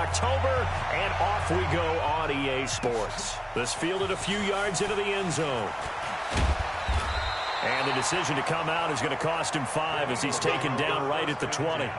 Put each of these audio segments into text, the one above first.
October, and off we go on EA Sports. This fielded a few yards into the end zone. And the decision to come out is going to cost him 5 as he's taken down right at the 20.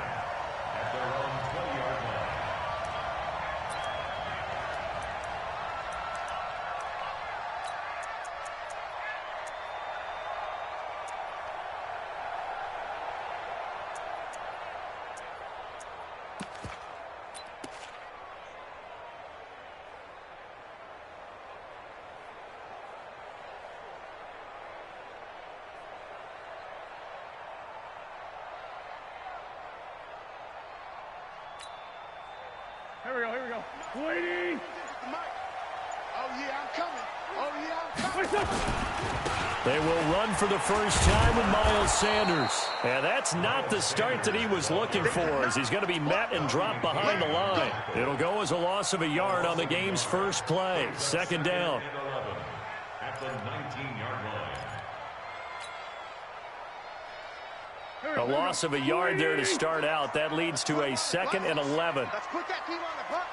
Here we go. Waiting. Oh, yeah, I'm coming. Oh, yeah, I'm coming. They will run for the first time with Miles Sanders. And that's not the start that he was looking for, as he's going to be met and dropped behind the line. It'll go as a loss of a yard on the game's first play. Second down. At the 19-yard line. A loss of a yard there to start out. That leads to a 2nd and 11. Let's put that team on the buck.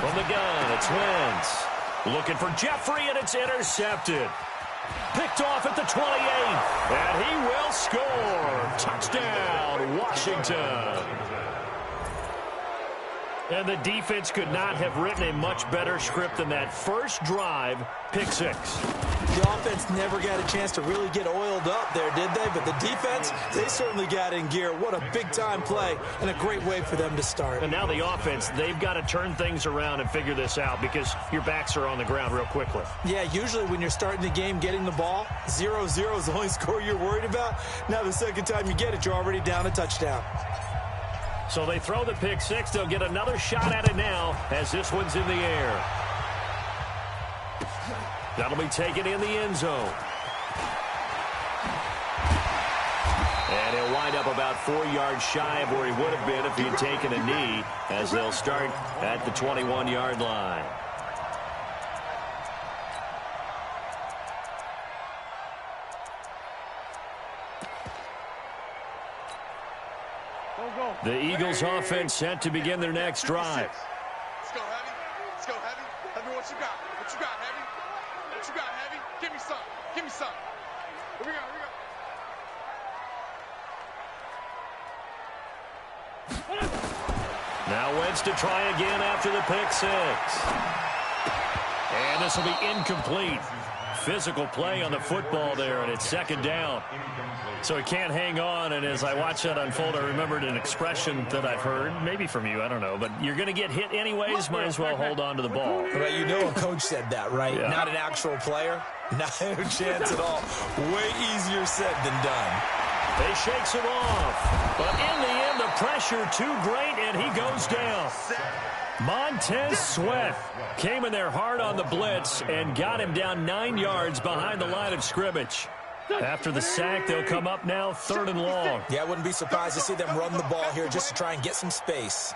From the gun, it's Wentz. Looking for Jeffrey, and it's intercepted. Picked off at the 28. And he will score. Touchdown, Washington. And the defense could not have written a much better script than that first drive, pick 6. The offense never got a chance to really get oiled up there, did they? But the defense, they certainly got in gear. What a big-time play and a great way for them to start. And now the offense, they've got to turn things around and figure this out because your backs are on the ground real quickly. Yeah, usually when you're starting the game getting the ball, 0-0 is the only score you're worried about. Now the second time you get it, you're already down a touchdown. So they throw the pick 6. They'll get another shot at it now as this one's in the air. That'll be taken in the end zone. And he'll wind up about 4 yards shy of where he would have been if he had taken a knee, as they'll start at the 21-yard line. The Eagles offense set to begin their next drive. Let's go, Heavy. Let's go, Heavy. Heavy, what you got? What you got, Heavy? What you got, Heavy? Give me some. Give me some. Here we go. Here we go. Now Wentz to try again after the pick 6. And this will be incomplete. Physical play on the football there, and it's 2nd down. So he can't hang on, and as I watch that unfold, I remembered an expression that I've heard, maybe from you, I don't know, but you're going to get hit anyways, might as well hold on to the ball. Right, you know a coach said that, right? Yeah. Not an actual player. Not a chance at all. Way easier said than done. He shakes him off, but in the end, the pressure too great, and he goes down. Montez Sweat came in there hard on the blitz and got him down 9 yards behind the line of scrimmage. After the sack, they'll come up now 3rd and long. Yeah, I wouldn't be surprised to see them run the ball here just to try and get some space.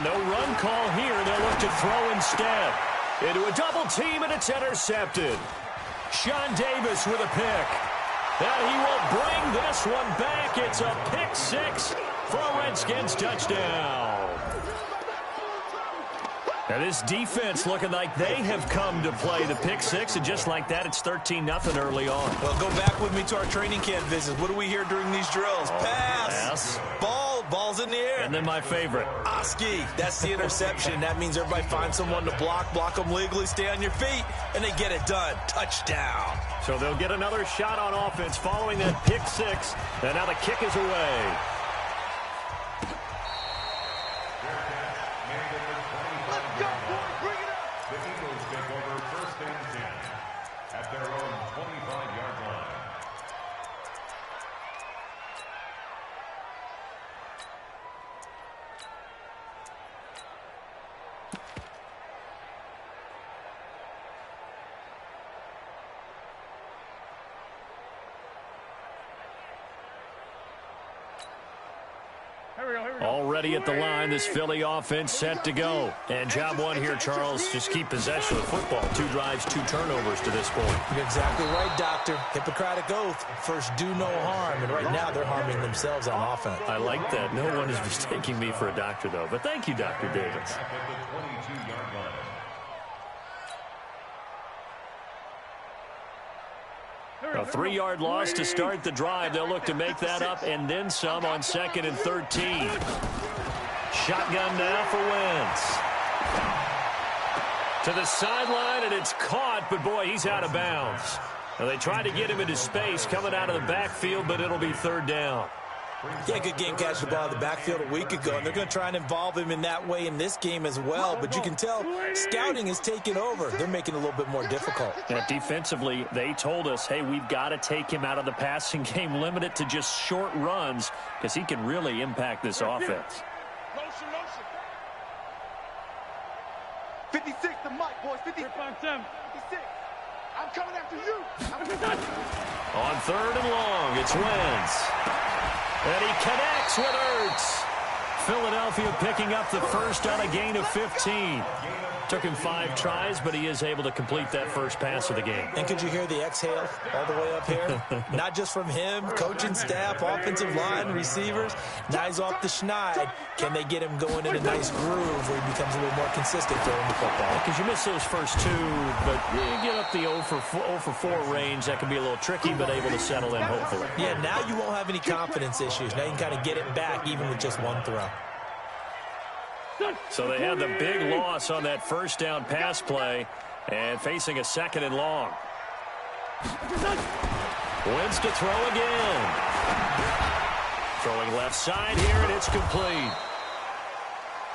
No run call here. They'll look to throw instead. Into a double team, and it's intercepted. Sean Davis with a pick. And he will bring this one back. It's a pick 6 for a Redskins touchdown. Now this defense looking like they have come to play the pick 6, and just like that, it's 13-0 early on. Well, go back with me to our training camp visits. What do we hear during these drills? Pass. Ball's in the air. And then my favorite. Oski. That's the interception. That means everybody finds someone to block them legally, stay on your feet, and they get it done. Touchdown. So they'll get another shot on offense following that pick 6, and now the kick is away. Already at the line, this Philly offense set to go. And job one here, Charles, just keep possession of the football. 2 drives, 2 turnovers to this point. You're exactly right, Doctor. Hippocratic oath. First, do no harm. And right now, they're harming themselves on offense. I like that. No one is mistaking me for a doctor, though. But thank you, Dr. Davis. A 3-yard loss to start the drive. They'll look to make that up and then some on 2nd and 13. Shotgun now for Wentz. To the sideline, and it's caught, but boy, he's out of bounds. Now, they tried to get him into space coming out of the backfield, but it'll be 3rd down. Yeah, good game catch the ball in the backfield a week ago, and they're going to try and involve him in that way in this game as well. But you can tell scouting is taking over. They're making it a little bit more difficult. Now, defensively, they told us, hey, we've got to take him out of the passing game, limit it to just short runs, because he can really impact this offense. Motion, motion. 56 to Mike, boys. 56. I'm coming after you. On 3rd and long, it's Wentz. And he connects with Ertz. Philadelphia picking up the first on a gain of 15. Took him 5 tries, but he is able to complete that first pass of the game. And could you hear the exhale all the way up here? Not just from him, coaching staff, offensive line, receivers. Now he's off the schneid. Can they get him going in a nice groove where he becomes a little more consistent throwing the football? Because you miss those first 2, but you get up the 0 for 4 range. That can be a little tricky, but able to settle in, hopefully. Yeah, now you won't have any confidence issues. Now you can kind of get it back even with just 1 throw. So they had the big loss on that first down pass play and facing a 2nd and long. Wentz to throw again. Throwing left side here, and it's complete.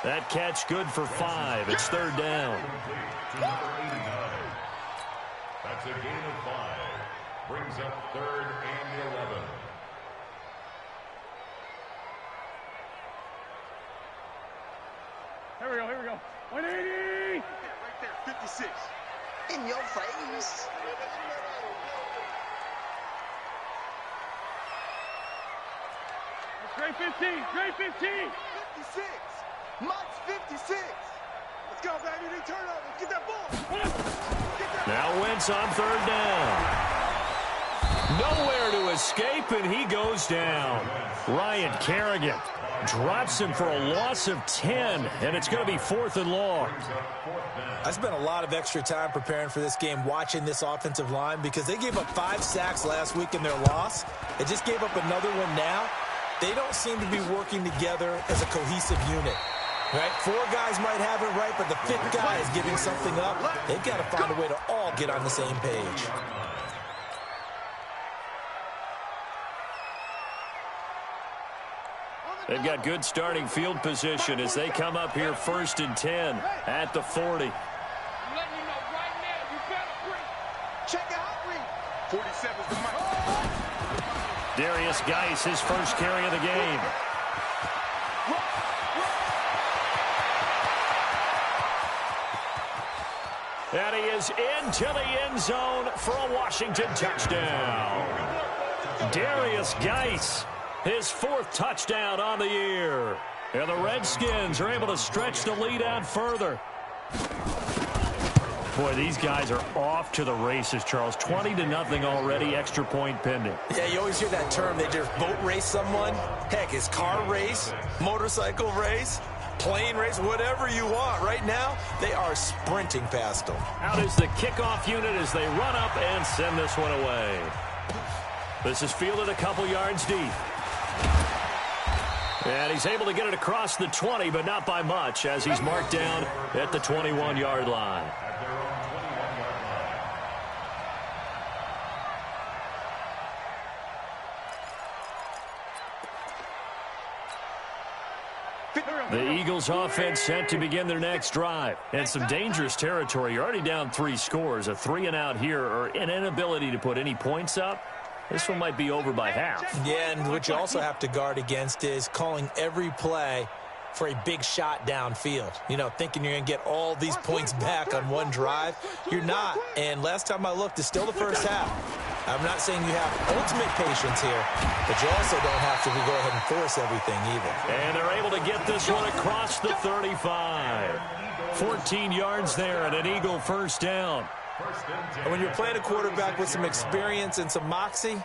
That catch good for 5. It's 3rd down. That's a gain of 5. Brings up 3rd and 11. Here we go. 180! Right there, 56. In your face. Great 15! Great 15! 56. Mike's 56. Let's go, baby. They turn over. Get that ball. Now Wentz on 3rd down. Nowhere to escape, and he goes down. Ryan Kerrigan drops him for a loss of 10, and it's going to be 4th and long. I spent a lot of extra time preparing for this game watching this offensive line because they gave up 5 sacks last week in their loss. They just gave up another one now. They don't seem to be working together as a cohesive unit. Right? 4 guys might have it right, but the 5th guy is giving something up. They've got to find a way to all get on the same page. They've got good starting field position as they come up here 1st and 10 at the 40. I'm letting you know right now, you better bring. Check it out, read. 47's the Mike. Darius Geis, his first carry of the game. And he is into the end zone for a Washington touchdown. Darius Geis, his 4th touchdown on the year. And the Redskins are able to stretch the lead out further. Boy, these guys are off to the races, Charles. 20-0 already, extra point pending. Yeah, you always hear that term. They just boat race someone. Heck, it's car race, motorcycle race, plane race, whatever you want. Right now, they are sprinting past them. Out is the kickoff unit as they run up and send this one away. This is fielded a couple yards deep. And he's able to get it across the 20, but not by much, as he's marked down at the 21-yard line. The Eagles offense set to begin their next drive. And some dangerous territory. You're already down 3 scores. A 3-and-out here, or an inability to put any points up. This one might be over by half. Yeah, and what you also have to guard against is calling every play for a big shot downfield. You know, thinking you're going to get all these points back on one drive. You're not. And last time I looked, it's still the first half. I'm not saying you have ultimate patience here, but you also don't have to go ahead and force everything either. And they're able to get this one across the 35. 14 yards there and an Eagle first down. And when you're playing a quarterback with some experience and some moxie,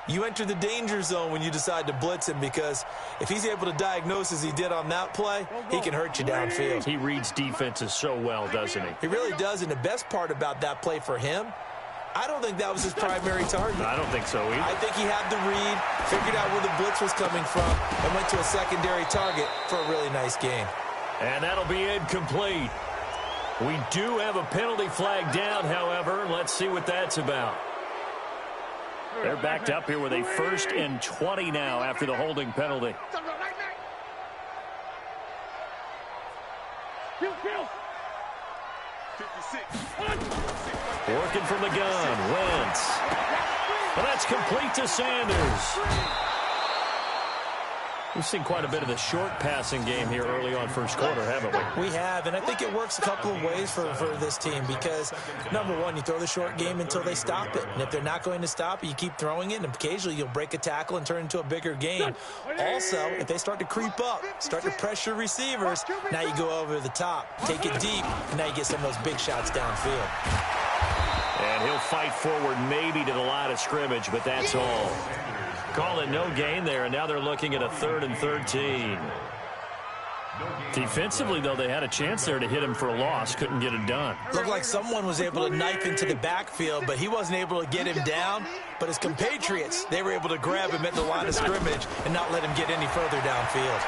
you enter the danger zone when you decide to blitz him, because if he's able to diagnose as he did on that play, he can hurt you downfield. He reads defenses so well, doesn't he? He really does, and the best part about that play for him, I don't think that was his primary target. I don't think so either. I think he had the read, figured out where the blitz was coming from, and went to a secondary target for a really nice gain. And that'll be incomplete. We do have a penalty flag down, however. Let's see what that's about. They're backed up here with a 1st and 20 now after the holding penalty. 56. Working from the gun, Wentz. Well, that's complete to Sanders. We've seen quite a bit of the short passing game here early on first quarter, haven't we? We have, and I think it works a couple of ways for this team, because, number one, you throw the short game until they stop it. And if they're not going to stop it, you keep throwing it, and occasionally you'll break a tackle and turn into a bigger game. Also, if they start to creep up, start to pressure receivers, now you go over the top, take it deep, and now you get some of those big shots downfield. And he'll fight forward maybe to the line of scrimmage, but that's all. Call it no gain there, and now they're looking at a 3rd and 13. Defensively, though, they had a chance there to hit him for a loss. Couldn't get it done. Looked like someone was able to knife into the backfield, but he wasn't able to get him down. But his compatriots, they were able to grab him at the line of scrimmage and not let him get any further downfield.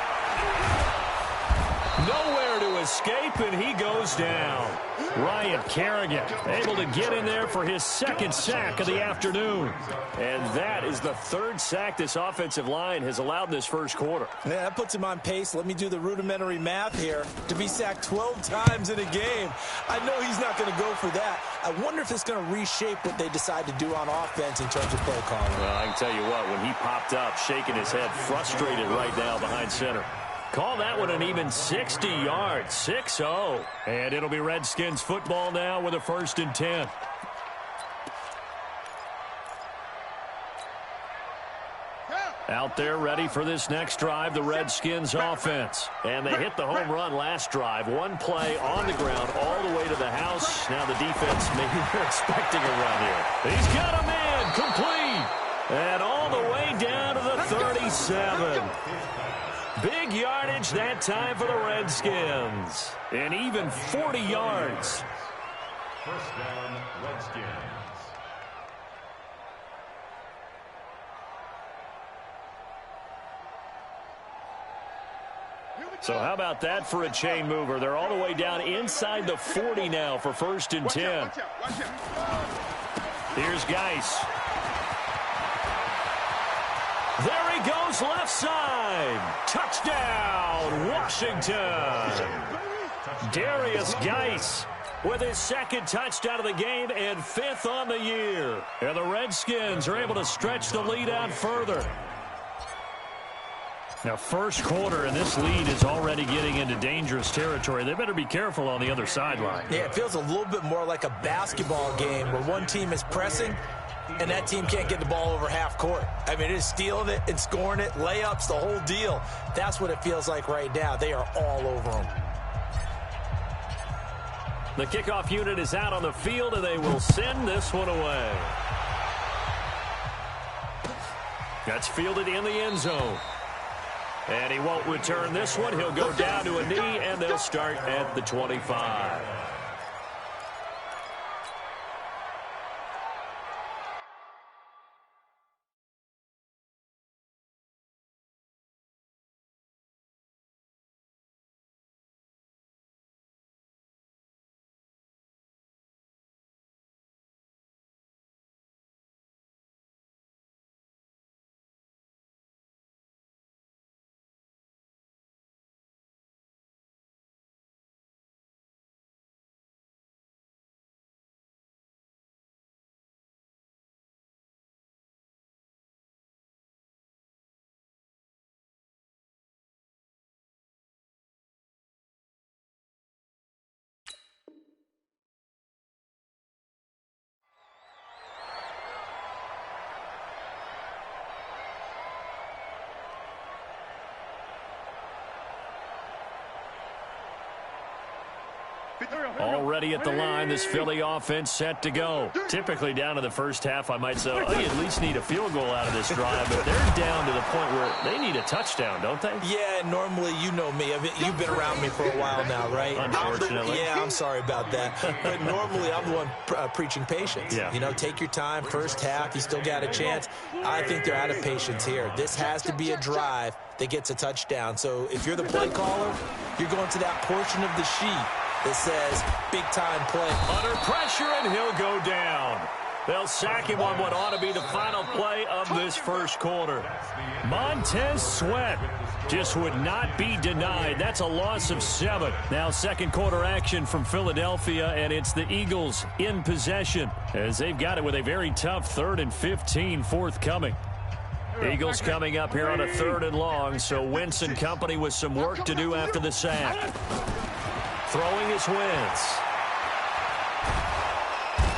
Nowhere to escape, and he goes down. Ryan Kerrigan able to get in there for his 2nd sack of the afternoon. And that is the 3rd sack this offensive line has allowed this first quarter. Yeah, that puts him on pace. Let me do the rudimentary math here. To be sacked 12 times in a game, I know he's not going to go for that. I wonder if it's going to reshape what they decide to do on offense in terms of play calling. Well, I can tell you what, when he popped up, shaking his head, frustrated right now behind center. Call that one an even 60 yards, 6-0. And it'll be Redskins football now with a 1st and 10. Out there ready for this next drive, the Redskins offense. And they hit the home run last drive. One play on the ground all the way to the house. Now the defense, maybe they're expecting a run here. He's got a man, complete. And all the way down to the 37. Big yardage that time for the Redskins. And even 40 yards. First down, Redskins. So how about that for a chain mover? They're all the way down inside the 40 now for 1st and 10. Here's Geis. There he goes, left side. Touchdown, Washington. Darius Geis with his 2nd touchdown of the game and 5th on the year. And the Redskins are able to stretch the lead out further. Now, first quarter, and this lead is already getting into dangerous territory. They better be careful on the other sideline. Yeah, it feels a little bit more like a basketball game where one team is pressing and that team can't get the ball over half court. I mean, it is stealing it and scoring it, layups, the whole deal. That's what it feels like right now. They are all over them. The kickoff unit is out on the field, and they will send this one away. That's fielded in the end zone. And he won't return this one. He'll go down to a knee, and they'll start at the 25. Already at the line, this Philly offense set to go. Typically down to the first half, I might say, oh, you at least need a field goal out of this drive, but they're down to the point where they need a touchdown, don't they? Yeah, normally, you know me. You've been around me for a while now, right? Unfortunately. I'm sorry about that. But normally, I'm the one preaching patience. Yeah. You know, take your time. First half, you still got a chance. I think they're out of patience here. This has to be a drive that gets a touchdown. So if you're the play caller, you're going to that portion of the sheet that says big-time play. Under pressure, and he'll go down. They'll sack him on what ought to be the final play of this first quarter. Montez Sweat just would not be denied. That's a loss of 7. Now second quarter action from Philadelphia, and it's the Eagles in possession as they've got it with a very tough 3rd and 15 forthcoming. Eagles coming up here on a 3rd and long, so Wentz and company with some work to do after the sack. Throwing his Wentz.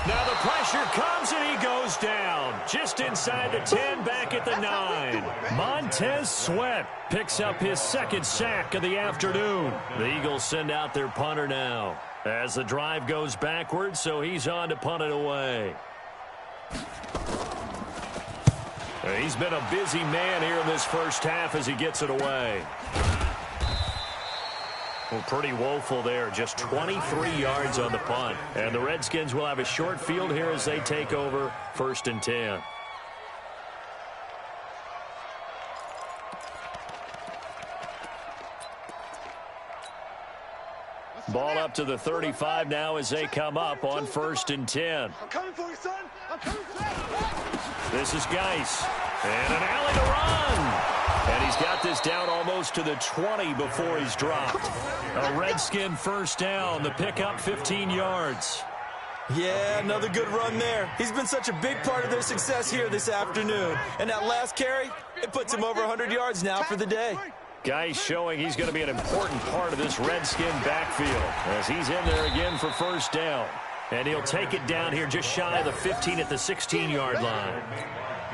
Now the pressure comes and he goes down. Just inside the 10, back at the 9. Montez Sweat picks up his 2nd sack of the afternoon. The Eagles send out their punter now as the drive goes backwards, so he's on to punt it away. He's been a busy man here in this first half as he gets it away. Well, pretty woeful there. Just 23 yards on the punt. And the Redskins will have a short field here as they take over 1st and 10. Ball up to the 35 now as they come up on 1st and 10. I'm coming for you, son. I'm coming for you. This is Geis. And an alley to run. And he's got this down almost to the 20 before he's dropped. A Redskin first down. The pickup 15 yards. Yeah, another good run there. He's been such a big part of their success here this afternoon. And that last carry, it puts him over 100 yards now for the day. Geis showing he's going to be an important part of this Redskin backfield as he's in there again for first down. And he'll take it down here just shy of the 15 at the 16-yard line.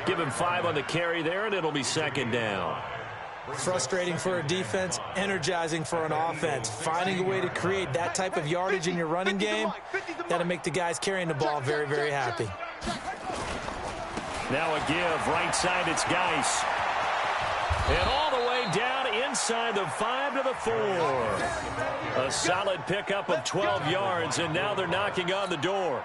Give him 5 on the carry there, and it'll be 2nd down. Frustrating for a defense, energizing for an offense. Finding a way to create that type of yardage in your running game, that'll make the guys carrying the ball very, very happy. Now a give. Right side, it's Geis. And all the way down inside the 5 to the 4. A solid pickup of 12 yards, and now they're knocking on the door.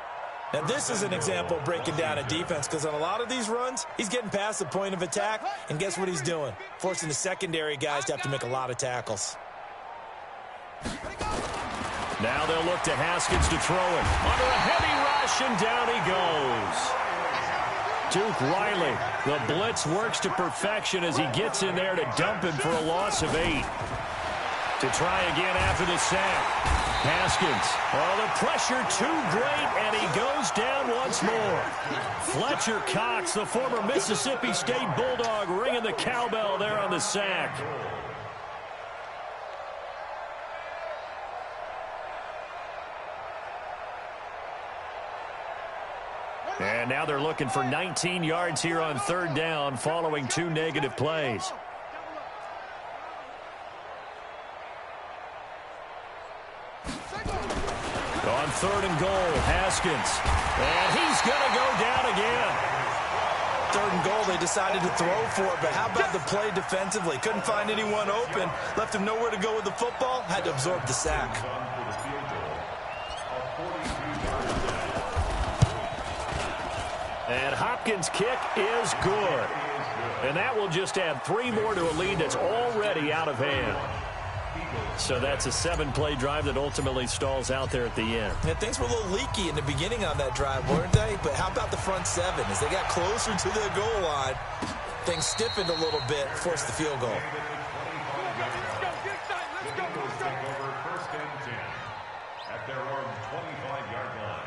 Now, this is an example of breaking down a defense because on a lot of these runs, he's getting past the point of attack, and guess what he's doing? Forcing the secondary guys to have to make a lot of tackles. Now they'll look to Haskins to throw it. Under a heavy rush, and down he goes. Duke Riley, the blitz works to perfection as he gets in there to dump him for a loss of 8. To try again after the sack. Haskins. Oh, the pressure too great, and he goes down once more. Fletcher Cox, the former Mississippi State Bulldog, ringing the cowbell there on the sack. And now they're looking for 19 yards here on 3rd down following 2 negative plays. On 3rd and goal, Haskins. And he's going to go down again. 3rd and goal, they decided to throw for it, but how about the play defensively? Couldn't find anyone open, left him nowhere to go with the football, had to absorb the sack. And Hopkins' kick is good. And that will just add 3 more to a lead that's already out of hand. So that's a 7-play drive that ultimately stalls out there at the end. Yeah, things were a little leaky in the beginning on that drive, weren't they? But how about the front 7? As they got closer to the goal line, things stiffened a little bit, forced the field goal. At their own 25-yard line.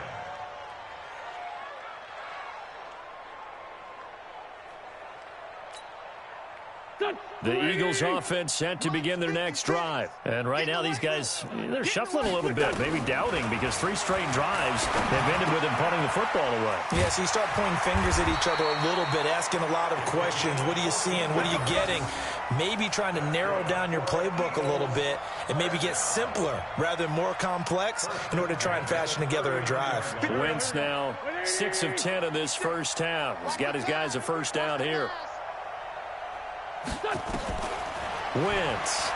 The Eagles offense set to begin their next drive. And right now these guys, they're shuffling a little bit, maybe doubting, because 3 straight drives have ended with them punting the football away. Yeah, so you start pointing fingers at each other a little bit, asking a lot of questions. What are you seeing? What are you getting? Maybe trying to narrow down your playbook a little bit and maybe get simpler rather than more complex in order to try and fashion together a drive. Wentz now 6 of 10 in this first half. He's got his guys a first down here. Wentz.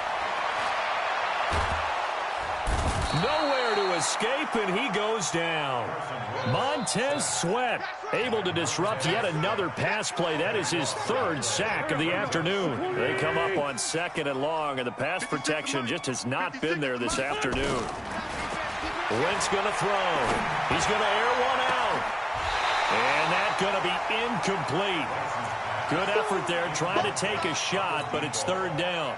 Nowhere to escape, and he goes down. Montez Sweat able to disrupt yet another pass play. That is his 3rd sack of the afternoon. They come up on 2nd and long, and the pass protection just has not been there this afternoon. Wentz going to throw. He's going to air one out. And that's going to be incomplete. Good effort there, trying to take a shot, but it's 3rd down.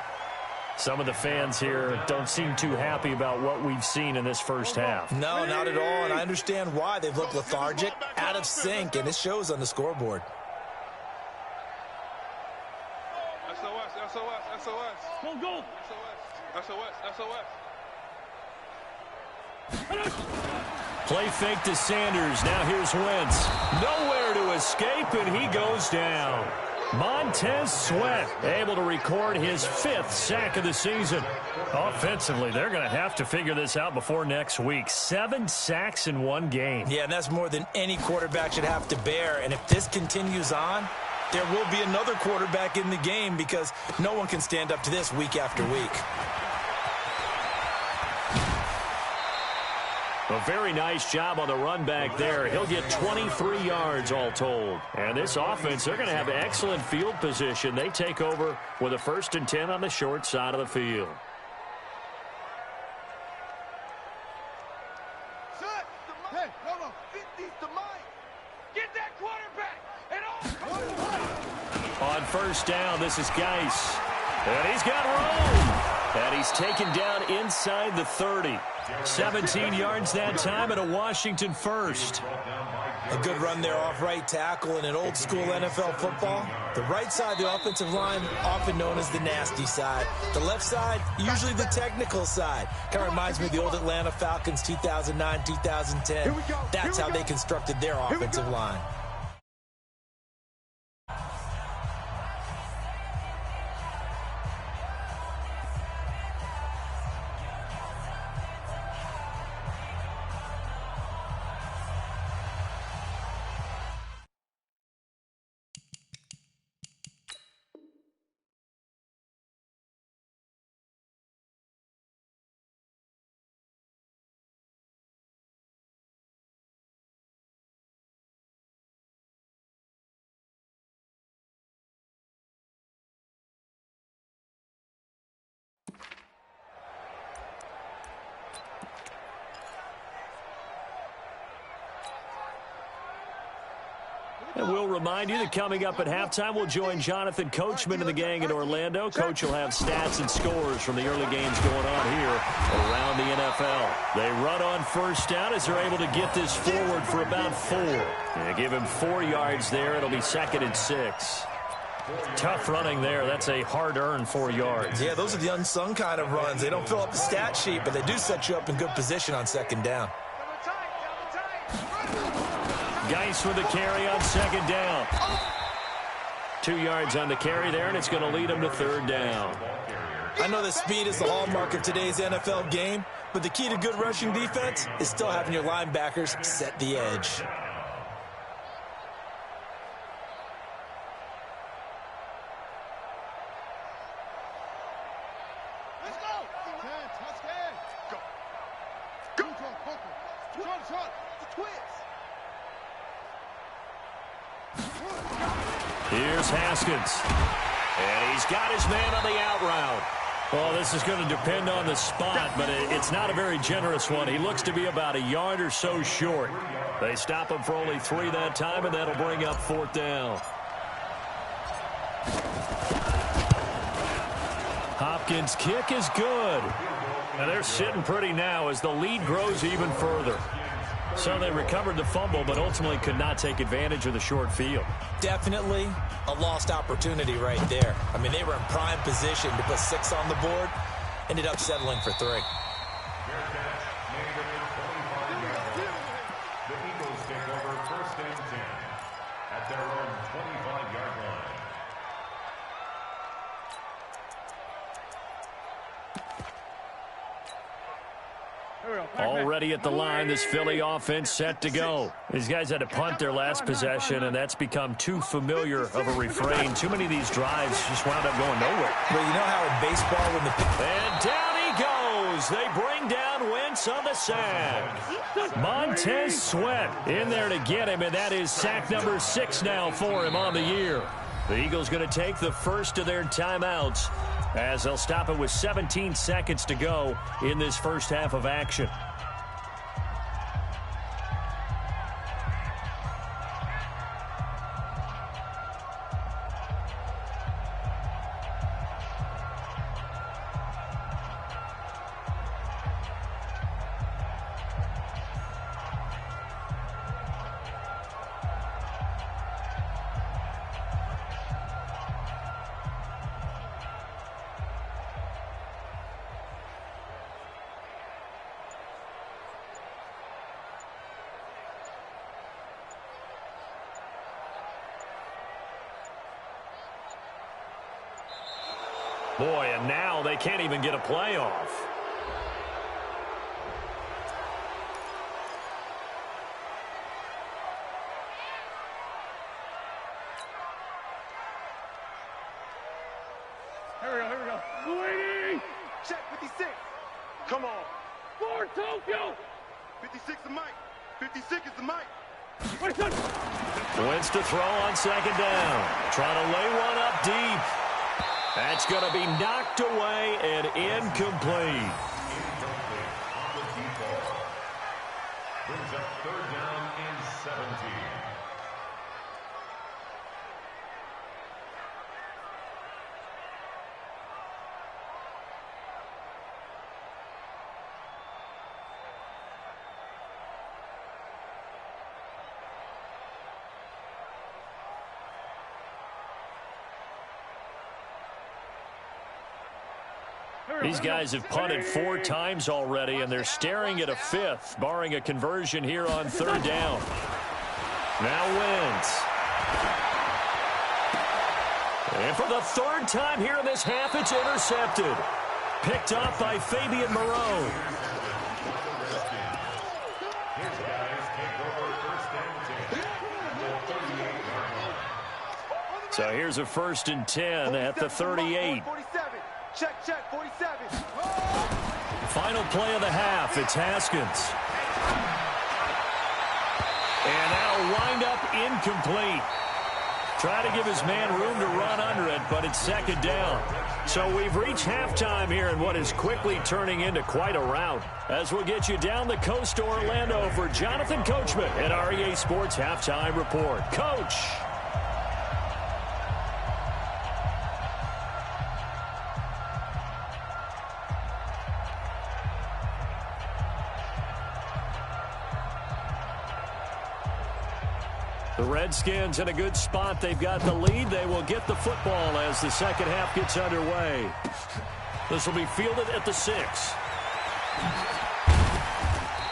Some of the fans here don't seem too happy about what we've seen in this first half. No, not at all, and I understand why. They've looked lethargic, out of sync, and it shows on the scoreboard. SOS, SOS, SOS. Go. SOS, SOS. Play fake to Sanders. Now here's Wentz. Nowhere to escape, and he goes down. Montez Sweat able to record his 5th sack of the season. Offensively, they're going to have to figure this out before next week. 7 sacks in 1 game. Yeah, and that's more than any quarterback should have to bear. And if this continues on, there will be another quarterback in the game because no one can stand up to this week after week. A very nice job on the run back there. He'll get 23 yards all told. And this offense, they're going to have excellent field position. They take over with a 1st and 10 on the short side of the field. Hey, no, fit these to mine. Get that quarterback. And on 1st down, this is Geis. And he's got room. And he's taken down inside the 30. 17 yards that time and a Washington first. A good run there off right tackle in an old school NFL football. The right side of the offensive line, often known as the nasty side. The left side, usually the technical side. Kind of reminds me of the old Atlanta Falcons 2009, 2010. That's how they constructed their offensive line. And we'll remind you that coming up at halftime, we'll join Jonathan Coachman and the gang in Orlando. Coach will have stats and scores from the early games going on here around the NFL. They run on 1st down as they're able to get this forward for about 4. They give him 4 yards there. It'll be 2nd and 6. Tough running there. That's a hard-earned 4 yards. Yeah, those are the unsung kind of runs. They don't fill up the stat sheet, but they do set you up in good position on 2nd down. Geis with the carry on 2nd down. 2 yards on the carry there, and it's going to lead him to 3rd down. I know that speed is the hallmark of today's NFL game, but the key to good rushing defense is still having your linebackers set the edge. let's go. Here's Haskins. And he's got his man on the out route. Well, this is going to depend on the spot, but it's not a very generous one. He looks to be about a yard or so short. They stop him for only 3 that time, and that'll bring up 4th down. Hopkins' kick is good. And they're sitting pretty now as the lead grows even further. So they recovered the fumble, but ultimately could not take advantage of the short field. Definitely a lost opportunity right there. I mean, they were in prime position to put 6 on the board. Ended up settling for 3. The Eagles take over 1st and 10 at their own 25-yard line. Already at the line, this Philly offense set to go. These guys had to punt their last possession, and that's become too familiar of a refrain. Too many of these drives just wound up going nowhere. But you know how in baseball when the... And down he goes. They bring down Wentz on the sack. Montez Sweat in there to get him, and that is sack number 6 now for him on the year. The Eagles going to take the first of their timeouts as they'll stop it with 17 seconds to go in this first half of action. Boy, and now they can't even get a playoff. Here we go. Waiting! Check 56. Come on. For Tokyo! 56 is Mike. 56 is the Mike. Wentz to throw on 2nd down. Trying to lay one up deep. That's going to be knocked away and incomplete. On the default. Brings up 3rd down and 17. These guys have punted 4 times already, and they're staring at a 5th, barring a conversion here on 3rd down. Now Wentz. And for the 3rd time here in this half, it's intercepted. Picked off by Fabian Moreau. His guys take over 1st and 10 at the 38-yard line. So here's a 1st and 10 at the 38. 47. Check, 47. Final play of the half. It's Haskins. And that'll wind up incomplete. Try to give his man room to run under it, but it's 2nd down. So we've reached halftime here in what is quickly turning into quite a rout. As we'll get you down the coast to Orlando for Jonathan Coachman at REA Sports Halftime Report. Coach. The Redskins in a good spot. They've got the lead. They will get the football as the second half gets underway. This will be fielded at the 6.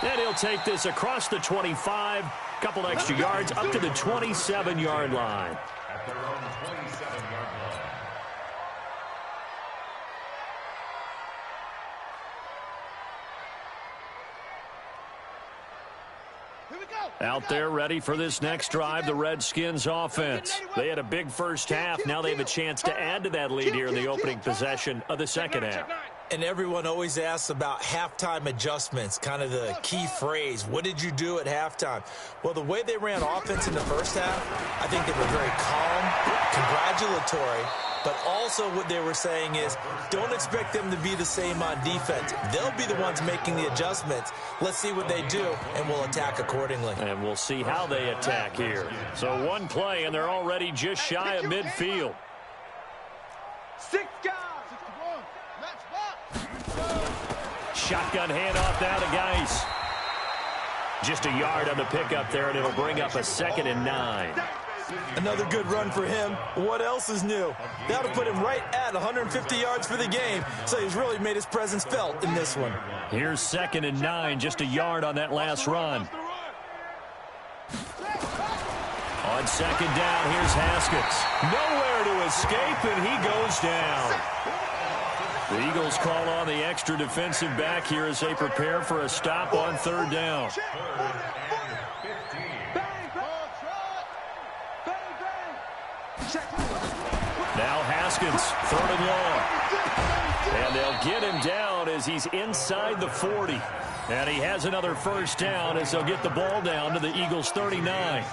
And he'll take this across the 25. Couple extra yards up to the 27-yard line. At their own 27-yard line. Out there ready for this next drive, the Redskins offense. They had a big first half. Now they have a chance to add to that lead here in the opening possession of the second half. And everyone always asks about halftime adjustments, kind of the key phrase. What did you do at halftime? Well, the way they ran offense in the first half, I think they were very calm, congratulatory, but also what they were saying is don't expect them to be the same on defense. They'll be the ones making the adjustments. Let's see what they do, and we'll attack accordingly. And we'll see how they attack here. So one play, and they're already just shy of midfield. 6 guys. Shotgun handoff now to Geis. Just a yard on the pickup there, and it'll bring up a 2nd and 9. Another good run for him. What else is new? That'll put him right at 150 yards for the game, so he's really made his presence felt in this one. Here's 2nd and 9, just a yard on that last run. On 2nd down, here's Haskins. Nowhere to escape, and he goes down. The Eagles call on the extra defensive back here as they prepare for a stop on 3rd down. Now Haskins, 3rd and long. And they'll get him down as he's inside the 40. And he has another 1st down as they'll get the ball down to the Eagles' 39.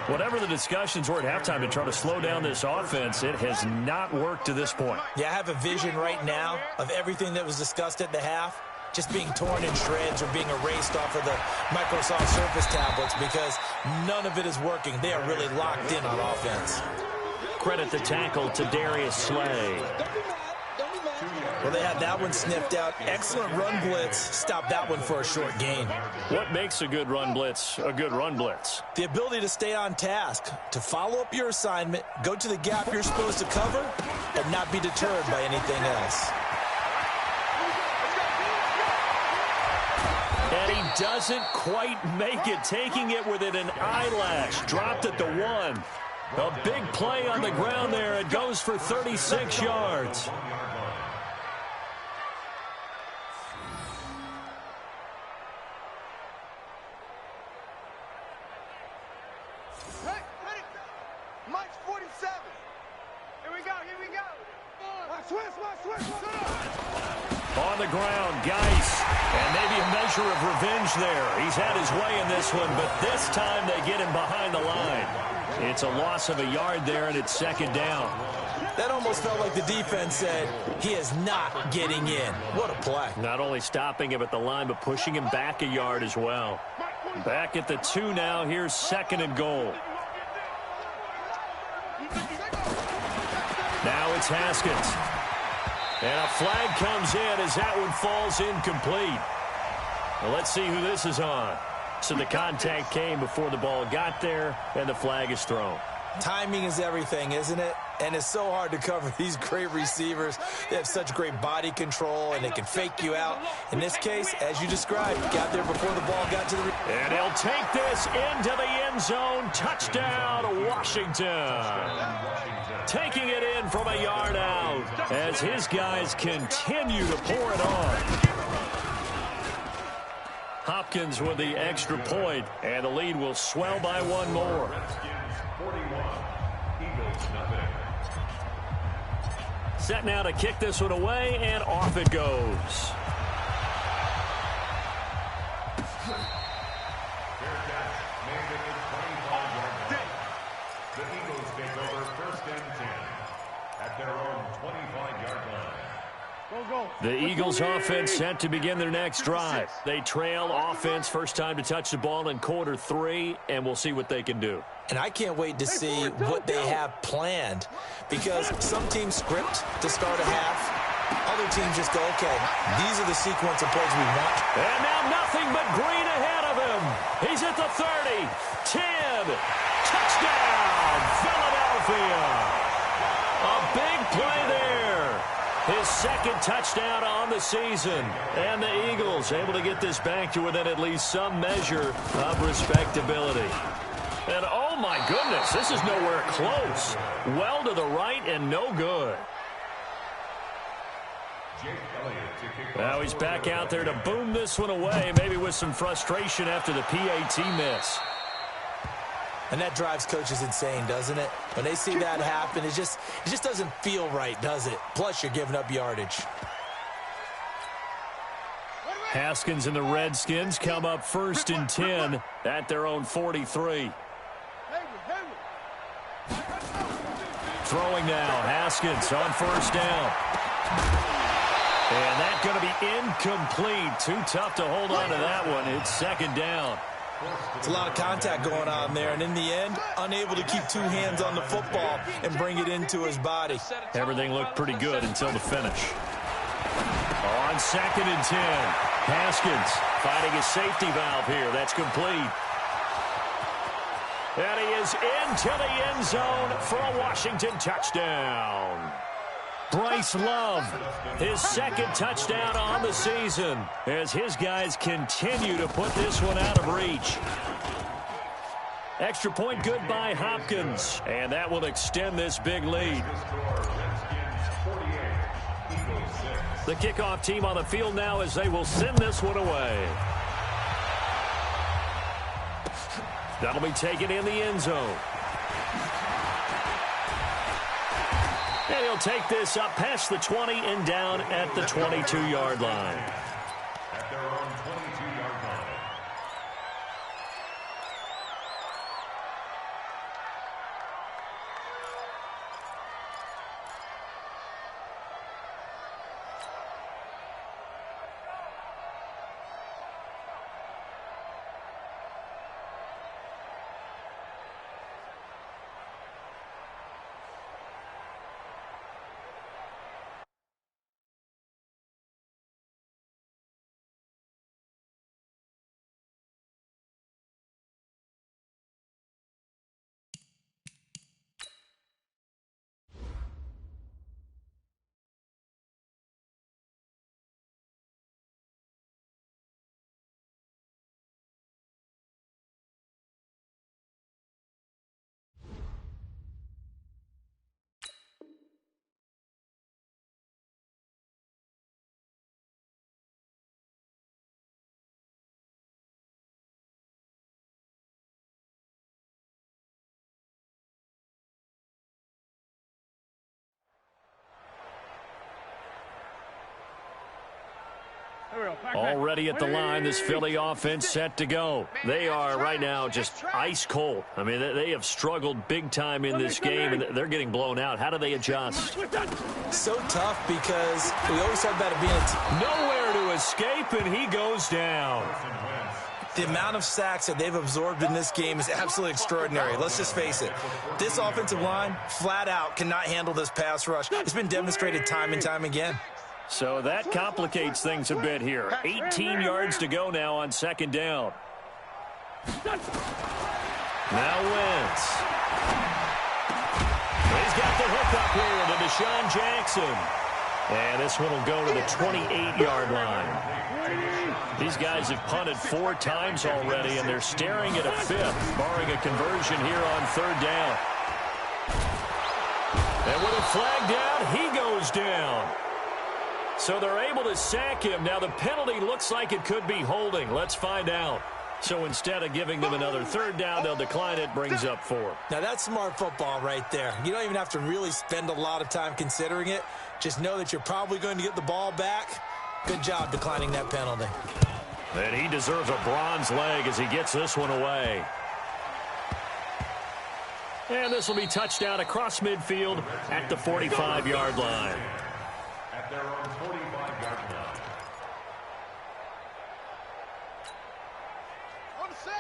Whatever the discussions were at halftime to try to slow down this offense, it has not worked to this point. Yeah, I have a vision right now of everything that was discussed at the half just being torn in shreds or being erased off of the Microsoft Surface tablets because none of it is working. They are really locked in on offense. Credit the tackle to Darius Slay. Well, they had that one sniffed out. Excellent run blitz. Stop that one for a short gain. What makes a good run blitz a good run blitz? The ability to stay on task, to follow up your assignment, go to the gap you're supposed to cover, and not be deterred by anything else. And he doesn't quite make it, taking it within an eyelash. Dropped at the 1. A big play on the ground there. It goes for 36 yards. Mike's 47. Here we go. Switch. On the ground, Geis. And maybe a measure of revenge there. He's had his way in this one, but this time they get him behind the line. It's a loss of a yard there, and it's 2nd down. That almost felt like the defense said, he is not getting in. What a play. Not only stopping him at the line, but pushing him back a yard as well. Back at the 2 now. Here's 2nd and goal. Now it's Haskins. And a flag comes in as that one falls incomplete. Well, let's see who this is on. So the contact came before the ball got there, and the flag is thrown. Timing is everything, isn't it? And it's so hard to cover these great receivers. They have such great body control, and they can fake you out. In this case, as you described, got there before the ball got to the... And he'll take this into the end zone. Touchdown, Washington. Taking it in from a yard out as his guys continue to pour it on. Hopkins with the extra point, and the lead will swell by 1 more. 41. Eagles, nothing. Set now to kick this one away, and off it goes. The Eagles take over 1st and 10 at their own 25-yard line. The Eagles offense set to begin their next drive. They trail offense, first time to touch the ball in quarter 3, and we'll see what they can do. And I can't wait to see what they have planned, because some teams script to start a half. Other teams just go, okay, these are the sequence of plays we want. And now nothing but green ahead of him. He's at the 30, 10, touchdown, Philadelphia. A big play there. His 2nd touchdown on the season. And the Eagles able to get this back to within at least some measure of respectability. And oh my goodness, this is nowhere close. Well to the right and no good. Now he's back out there to boom this one away, maybe with some frustration after the PAT miss. And that drives coaches insane, doesn't it? When they see that happen, it just doesn't feel right, does it? Plus, you're giving up yardage. Haskins and the Redskins come up 1st and 10 at their own 43. Throwing now, Haskins on 1st down. And that's going to be incomplete. Too tough to hold on to that one. It's 2nd down. It's a lot of contact going on there, and in the end, unable to keep 2 hands on the football and bring it into his body. Everything looked pretty good until the finish. On 2nd and 10. Haskins finding a safety valve here. That's complete. And he is into the end zone for a Washington touchdown. Bryce Love, his second touchdown on the season as his guys continue to put this one out of reach. Extra point good by Hopkins, and that will extend this big lead. The kickoff team on the field now as they will send this one away. That'll be taken in the end zone. And he'll take this up past the 20 and down at the 22-yard line. At their own 22-yard line. Already at the line, this Philly offense set to go. They are right now just ice cold. I mean, they have struggled big time in this game, and they're getting blown out. How do they adjust? So tough because we always talk about it being nowhere to escape, and he goes down. The amount of sacks that they've absorbed in this game is absolutely extraordinary. Let's just face it. This offensive line, flat out, cannot handle this pass rush. It's been demonstrated time and time again. So that complicates things a bit here. 18 yards to go now on second down. Now Wentz. He's got the hook up here to Deshaun Jackson. And this one will go to the 28-yard line. These guys have punted 4 times already, and they're staring at a 5th, barring a conversion here on third down. And with a flag down, he goes down. So they're able to sack him. Now the penalty looks like it could be holding. Let's find out. So instead of giving them another third down, they'll decline it, brings up 4. Now that's smart football right there. You don't even have to really spend a lot of time considering it. Just know that you're probably going to get the ball back. Good job declining that penalty. And he deserves a bronze leg as he gets this one away. And this will be touchdown across midfield at the 45-yard line. At their own 45-yard line.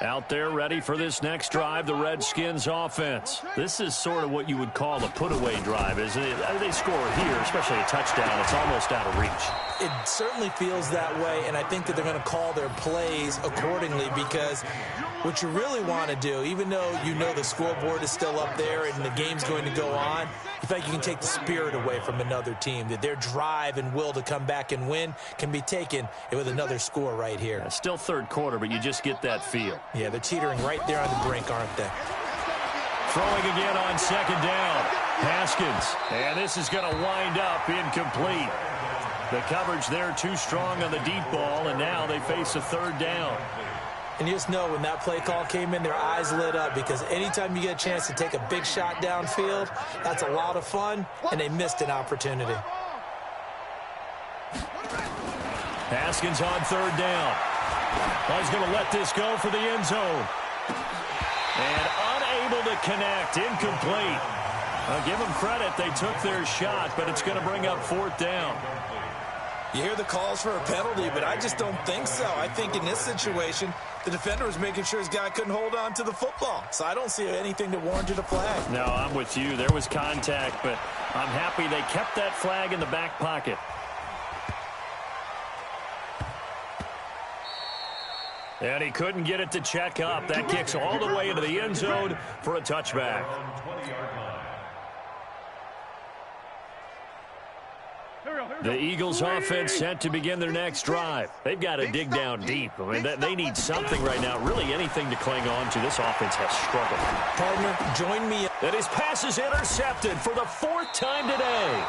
Out there ready for this next drive, the Redskins offense. This is sort of what you would call a put-away drive, isn't it? They score here, especially a touchdown. It's almost out of reach. It certainly feels that way, and I think that they're going to call their plays accordingly because what you really want to do, even though you know the scoreboard is still up there and the game's going to go on, you feel like you can take the spirit away from another team, that their drive and will to come back and win can be taken with another score right here. Yeah, still third quarter, but you just get that feel. Yeah, they're teetering right there on the brink, aren't they? Throwing again on second down. Haskins. And this is going to wind up incomplete. The coverage there too strong on the deep ball, and now they face a third down. And you just know when that play call came in, their eyes lit up because anytime you get a chance to take a big shot downfield, that's a lot of fun, and they missed an opportunity. Haskins on third down. Well, he's going to let this go for the end zone. And unable to connect, incomplete. I'll give them credit, they took their shot, but it's going to bring up fourth down. You hear the calls for a penalty, but I just don't think so. I think in this situation, the defender was making sure his guy couldn't hold on to the football. So I don't see anything that warranted a flag. No, I'm with you. There was contact, but I'm happy they kept that flag in the back pocket. And he couldn't get it to check up. That kicks all the way into the end zone for a touchback. The Eagles offense set to begin their next drive. They've got to dig down deep. I mean, they need something right now, really anything to cling on to. This offense has struggled. Partner, join me. And his pass is intercepted for the 4th time today.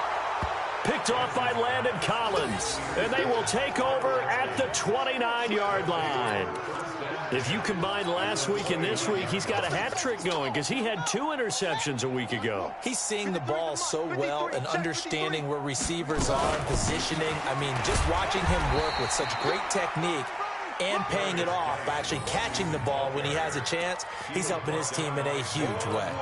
Picked off by Landon Collins. And they will take over at the 29-yard line. If you combine last week and this week, he's got a hat trick going because he had 2 interceptions a week ago. He's seeing the ball so well and understanding where receivers are, positioning. I mean, just watching him work with such great technique and paying it off by actually catching the ball when he has a chance, he's helping his team in a huge way.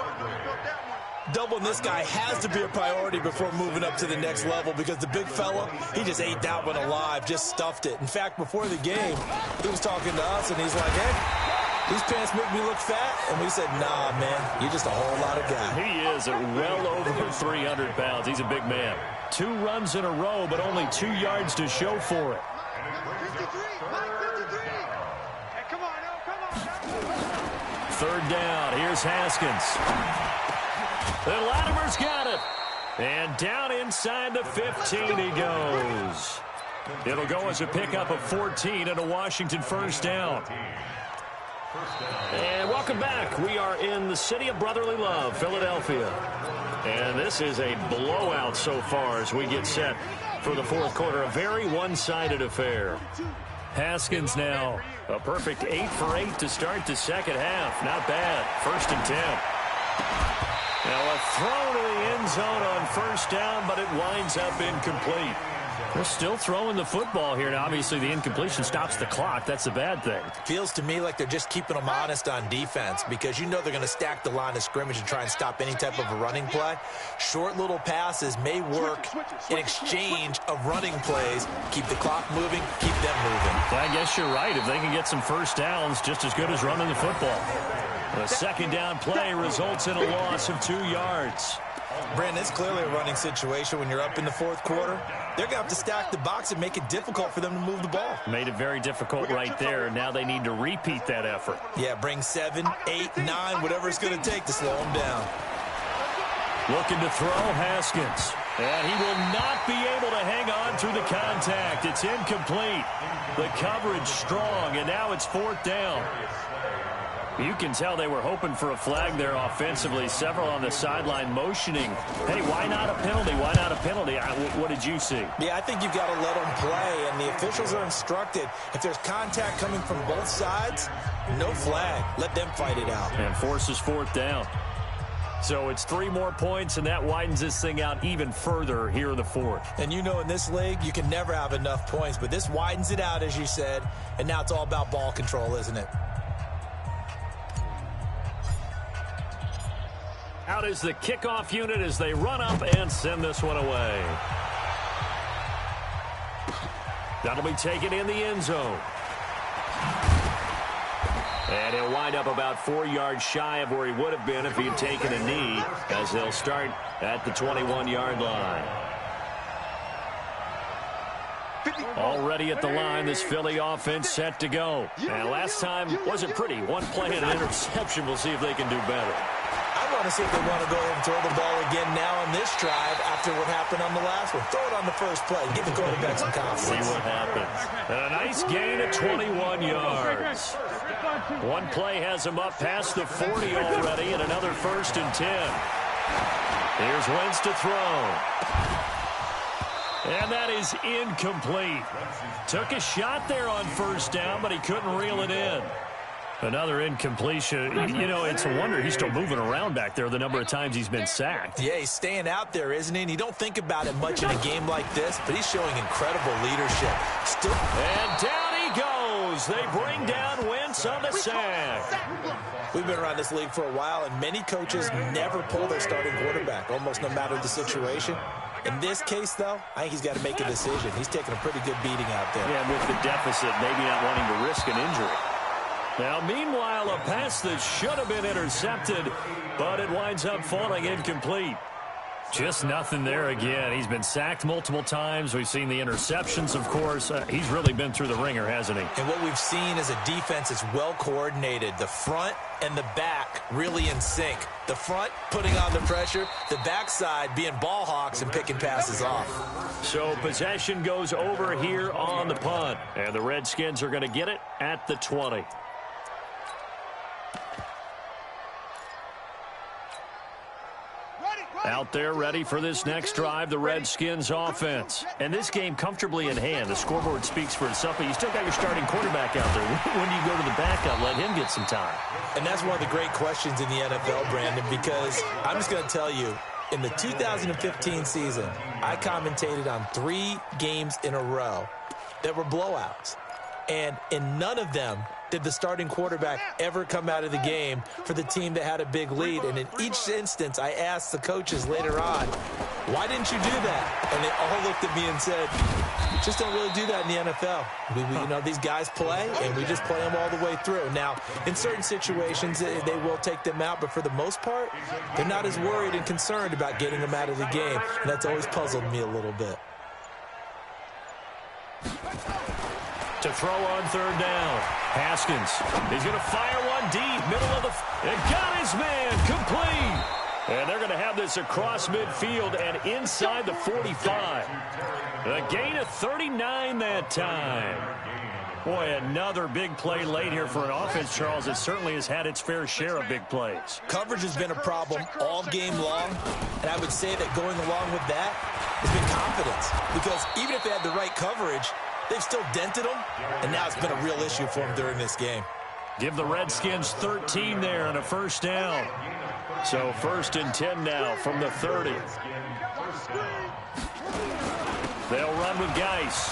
Doubling this guy has to be a priority before moving up to the next level because the big fella, he just ate that one alive, just stuffed it. In fact, before the game, he was talking to us, and he's like, hey, these pants make me look fat. And we said, nah, man, you're just a whole lot of guy. He is well over 300 pounds. He's a big man. 2 runs in a row, but only 2 yards to show for it. 53, Mike 53. Hey, come on. 3rd down. Here's Haskins. And Latimer's got it. And down inside the 15 he goes. It'll go as a pickup of 14 and a Washington 1st down. And welcome back. We are in the city of brotherly love, Philadelphia. And this is a blowout so far as we get set for the 4th quarter. A very one-sided affair. Haskins now a perfect 8 for 8 to start the 2nd half. Not bad. 1st and 10. Now a throw to the end zone on 1st down, but it winds up incomplete. They're still throwing the football here. Now, obviously, the incompletion stops the clock. That's the bad thing. Feels to me like they're just keeping them honest on defense because you know they're going to stack the line of scrimmage and try and stop any type of a running play. Short little passes may work in exchange of running plays. Keep the clock moving, keep them moving. I guess you're right. If they can get some 1st downs, just as good as running the football. The 2nd down play results in a loss of 2 yards. Brandon, it's clearly a running situation when you're up in the 4th quarter. They're going to have to stack the box and make it difficult for them to move the ball. Made it very difficult right there. Now they need to repeat that effort. Yeah, bring 7, 8, 9, whatever it's going to take to slow them down. Looking to throw, Haskins. And he will not be able to hang on through the contact. It's incomplete. The coverage strong, and now it's 4th down. You can tell they were hoping for a flag there offensively. Several on the sideline motioning. Hey, why not a penalty? Why not a penalty? What did you see? Yeah, I think you've got to let them play, and the officials are instructed. If there's contact coming from both sides, no flag. Let them fight it out. And forces 4th down. So it's 3 more points, and that widens this thing out even further here in the 4th. And you know in this league, you can never have enough points, but this widens it out, as you said, and now it's all about ball control, isn't it? Out is the kickoff unit as they run up and send this one away. That'll be taken in the end zone. And he'll wind up about 4 yards shy of where he would have been if he had taken a knee, as they'll start at the 21-yard line. Already at the line, this Philly offense set to go. And last time wasn't pretty. 1 play and an interception. We'll see if they can do better. I want to see if they want to go ahead and throw the ball again now on this drive after what happened on the last one. Throw it on the first play. Give the quarterback some confidence. See what happens. And a nice gain of 21 yards. 1 play has him up past the 40 already, and another 1st and 10. Here's Wentz to throw. And that is incomplete. Took a shot there on 1st down, but he couldn't reel it in. Another incompletion. You know, it's a wonder he's still moving around back there the number of times he's been sacked. Yeah, he's staying out there, isn't he? And you don't think about it much in a game like this, but he's showing incredible leadership. And down he goes. They bring down Wentz on the sack. We've been around this league for a while, and many coaches never pull their starting quarterback, almost no matter the situation. In this case, though, I think he's got to make a decision. He's taking a pretty good beating out there. Yeah, with the deficit, maybe not wanting to risk an injury. Now, meanwhile, a pass that should have been intercepted, but it winds up falling incomplete. Just nothing there again. He's been sacked multiple times. We've seen the interceptions, of course. He's really been through the ringer, hasn't he? And what we've seen is a defense that's well coordinated. The front and the back really in sync. The front putting on the pressure, the backside being ball hawks and picking passes off. So possession goes over here on the punt. And the Redskins are going to get it at the 20. Out there ready for this next drive, the Redskins offense. And this game comfortably in hand. The scoreboard speaks for itself, but you still got your starting quarterback out there. When do you go to the backup, let him get some time? And that's one of the great questions in the NFL, Brandon, because I'm just going to tell you, in the 2015 season, I commentated on 3 games in a row that were blowouts. And in none of them did the starting quarterback ever come out of the game for the team that had a big lead. And in each instance, I asked the coaches later on, why didn't you do that? And they all looked at me and said, just don't really do that in the NFL. You know, these guys play, and we just play them all the way through. Now, in certain situations, they will take them out, but for the most part, they're not as worried and concerned about getting them out of the game. And that's always puzzled me a little bit. To throw on third down. Haskins. He's going to fire one deep. Middle of the... And got his man. Complete. And they're going to have this across midfield and inside the 45. A gain of 39 that time. Boy, another big play late here for an offense, Charles. It certainly has had its fair share of big plays. Coverage has been a problem all game long. And I would say that going along with that has been confidence. Because even if they had the right coverage, they've still dented them, and now it's been a real issue for them during this game. Give the Redskins 13 there and a first down. So 1st and 10 now from the 30. They'll run with Geis.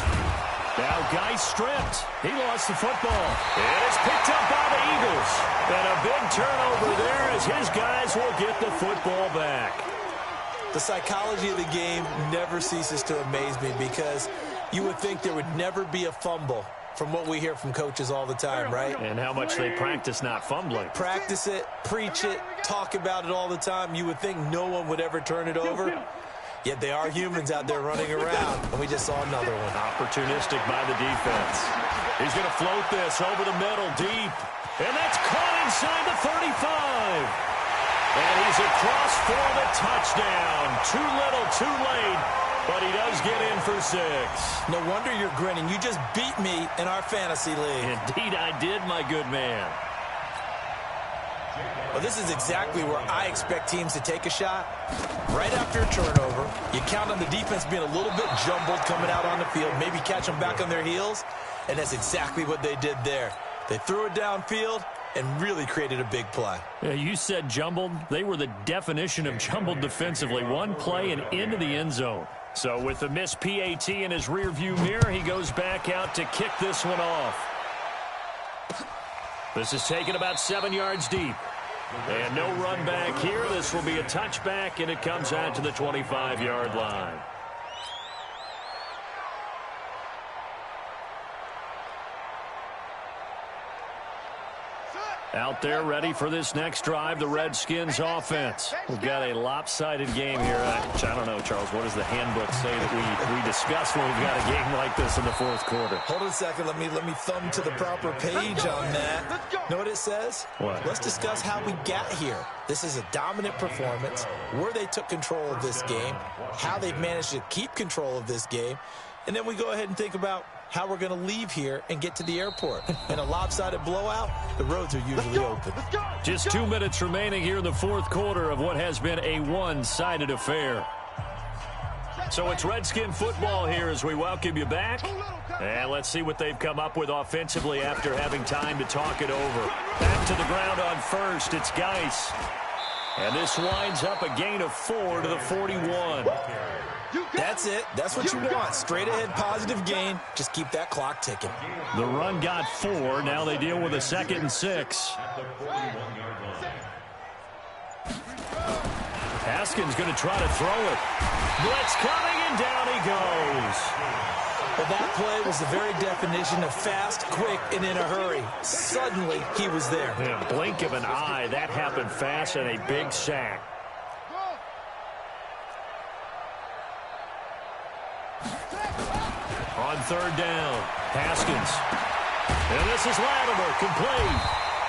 Now Geis stripped. He lost the football. It is picked up by the Eagles. And a big turnover there as his guys will get the football back. The psychology of the game never ceases to amaze me because you would think there would never be a fumble from what we hear from coaches all the time, right? And how much they practice not fumbling. Practice it, preach it, talk about it all the time. You would think no one would ever turn it over. Yet they are humans out there running around, and we just saw another one. Opportunistic by the defense. He's going to float this over the middle, deep. And that's caught inside the 35. And he's across for the touchdown. Too little, too late. But he does get in for 6. No wonder you're grinning. You just beat me in our fantasy league. Indeed I did, my good man. Well, this is exactly where I expect teams to take a shot. Right after a turnover, you count on the defense being a little bit jumbled coming out on the field, maybe catch them back on their heels, and that's exactly what they did there. They threw it downfield and really created a big play. Yeah, you said jumbled. They were the definition of jumbled defensively. One play and into the end zone. So with the missed PAT in his rearview mirror, he goes back out to kick this one off. This is taken about 7 yards deep. And no run back here. This will be a touchback, and it comes out to the 25-yard line. Out there ready for this next drive, the Redskins offense. We've got a lopsided game here. I don't know, Charles, what does the handbook say that we discuss when we've got a game like this in the fourth quarter? Hold on a second. Let me thumb to the proper page on that. Know what it says? What? Let's discuss how we got here. This is a dominant performance, where they took control of this game, how they've managed to keep control of this game, and then we go ahead and think about how we're going to leave here and get to the airport. In a lopsided blowout, the roads are usually open. Just 2 minutes remaining here in the fourth quarter of what has been a one-sided affair. So it's Redskin football here as we welcome you back. And let's see what they've come up with offensively after having time to talk it over. Back to the ground on first, it's Geis. And this winds up a gain of 4 to the 41. That's it. That's what you want. Straight ahead positive gain. Just keep that clock ticking. The run got 4. Now they deal with a 2nd and 6. Haskins going to try to throw it. Blitz coming, and down he goes. Well, that play was the very definition of fast, quick, and in a hurry. Suddenly, he was there. Yeah, blink of an eye. That happened fast and a big sack. On third down, Haskins. And this is Latimer, complete.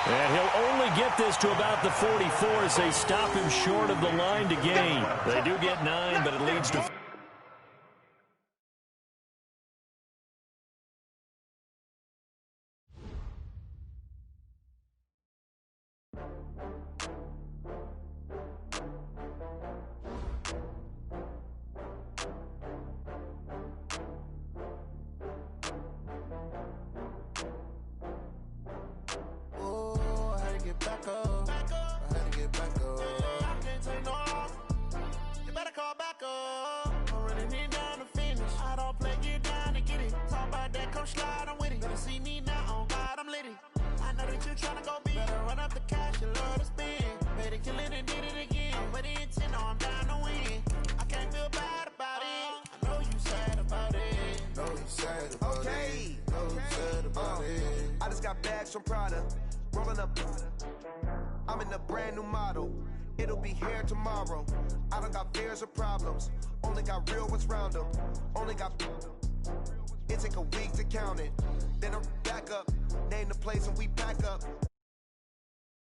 And he'll only get this to about the 44 as they stop him short of the line to gain. They do get 9, but it leads to... I just got bags from Prada, rolling up. I'm in a brand new model. It'll be here tomorrow. I don't got fears or problems. Only got real ones round them. Only got. It take a week to count it. Then I'm back up. Name the place and we pack up.